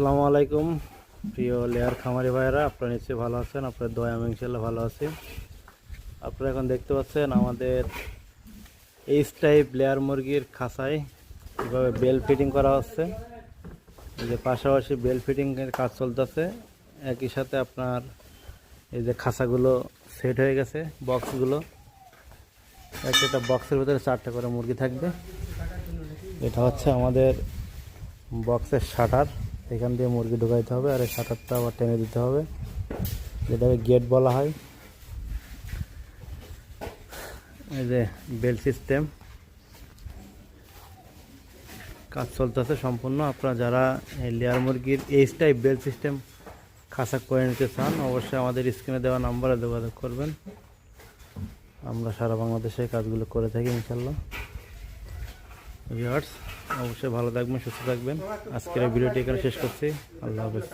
আসসালামু আলাইকুম প্রিয় লেয়ার খামারি ভাইরা, আপনারা নিশ্চয়ই ভালো আছেন। আপনাদের দয়া আমি ইনশাআল্লাহ ভালো আছি। আপনারা এখন দেখতে পাচ্ছেন আমাদের এইচ টাইপ লেয়ার মুরগির খাঁচায় কীভাবে বেল ফিটিং করা হচ্ছে। এই যে পাশাপাশি বেল ফিটিংয়ের কাজ চলতেছে, একই সাথে আপনার এই যে খাঁচাগুলো সেট হয়ে গেছে। বক্সগুলো একটা বক্সের ভিতরে 4টা করে মুরগি থাকবে। এটা হচ্ছে আমাদের বক্সের শাটার, এখান দিয়ে মুরগি ঢুকাইতে হবে, আর এই শাটারটা আবার টেনে দিতে হবে, যেটাকে গেট বলা হয়। এই যে বেল সিস্টেম কাজ চলতেছে সম্পূর্ণ। আপনারা যারা এই লেয়ার মুরগির এইচ টাইপ বেল সিস্টেম খাঁচা করে নিতে চান, অবশ্যই আমাদের স্ক্রিনে দেওয়া নাম্বারে যোগাযোগ করবেন। আমরা সারা বাংলাদেশে কাজগুলো করে থাকি ইনশাল্লাহ। ভিউয়ার্স, অবশ্যই ভালো থাকবেন, সুস্থ থাকবেন। আজকের এই ভিডিওটি এখানে শেষ করছি। আল্লাহ হাফেজ।